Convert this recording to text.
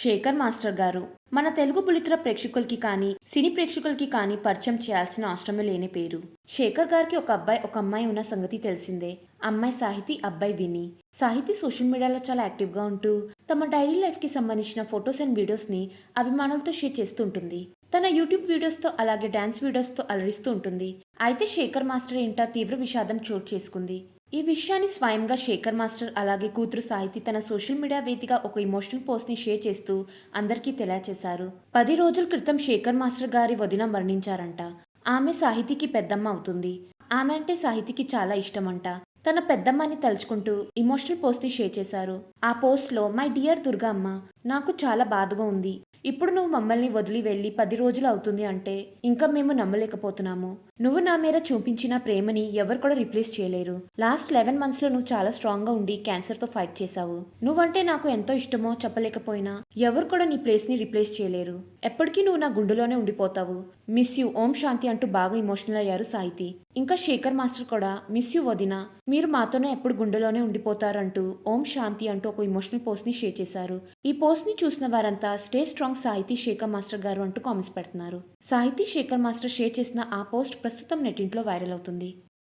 Shekhar master గారు మన తెలుగు బుల్లితెర ప్రేక్షకులకి కానీ సినీ ప్రేక్షకులకి కానీ పరిచయం చేయాల్సిన అవసరమే లేని పేరు. శేఖర్ గారికి ఒక అబ్బాయి ఒక అమ్మాయి ఉన్న సంగతి తెలిసిందే. అమ్మాయి సాహితి, అబ్బాయి విని. సాహితి సోషల్ మీడియాలో చాలా యాక్టివ్గా ఉంటూ తమ డైలీ లైఫ్కి సంబంధించిన ఫొటోస్ అండ్ వీడియోస్ని అభిమానులతో షేర్ చేస్తూ ఉంటుంది. తన యూట్యూబ్ వీడియోస్తో అలాగే డాన్స్ వీడియోస్తో అలరిస్తూ ఉంటుంది. అయితే శేఖర్ మాస్టర్ ఇంట తీవ్ర విషాదం చోటు చేసుకుంది. ఈ విషయాన్ని స్వయంగా శేఖర్ మాస్టర్ అలాగే కూతురు సాహితి తన సోషల్ మీడియా వేదికగా ఒక ఇమోషనల్ పోస్ట్ని షేర్ చేస్తూ అందరికీ తెలియచేశారు. 10 రోజుల క్రితం శేఖర్ మాస్టర్ గారి వదిన మరణించారంట. ఆమె సాహితికి పెద్దమ్మ అవుతుంది. ఆమె అంటే సాహితికి చాలా ఇష్టమంట. తన పెద్దమ్మని తలుచుకుంటూ ఇమోషనల్ పోస్ట్ని షేర్ చేశారు. ఆ పోస్ట్లో మై డియర్ దుర్గా అమ్మ, నాకు చాలా బాధగా ఉంది. ఇప్పుడు నువ్వు మమ్మల్ని వదిలి వెళ్ళి 10 రోజులు అవుతుంది అంటే ఇంకా మేము నమ్మలేకపోతున్నాము. నువ్వు నా మీద చూపించిన ప్రేమని ఎవరు కూడా రిప్లేస్ చేయలేరు. లాస్ట్ 11 monthsలో నువ్వు చాలా స్ట్రాంగ్గా ఉండి క్యాన్సర్తో ఫైట్ చేశావు. నువ్వంటే నాకు ఎంతో ఇష్టమో చెప్పలేకపోయినా ఎవరు కూడా నీ ప్లేస్ని రిప్లేస్ చేయలేరు. ఎప్పటికీ నువ్వు నా గుండెలోనే ఉండిపోతావు. మిస్ యూ, ఓం శాంతి అంటూ బాగా ఎమోషనల్ అయ్యారు సాహితి. ఇంకా శేఖర్ మాస్టర్ కూడా మిస్ యూ వదిన, మీరు మాతోనే ఎప్పుడు గుండెలోనే ఉండిపోతారంటూ ఓం శాంతి అంటూ ఒక ఇమోషనల్ పోస్ట్ని షేర్ చేశారు. ఈ పోస్ట్ని చూసిన వారంతా స్టే స్ట్రాంగ్ సాహితీ శేఖర్ మాస్టర్ గారు అంటూ కామెంట్స్ పెడుతున్నారు. సాహితీ శేఖర్ మాస్టర్ షేర్ చేసిన ఆ పోస్ట్ ప్రస్తుతం నెట్టింట్లో వైరల్ అవుతుంది.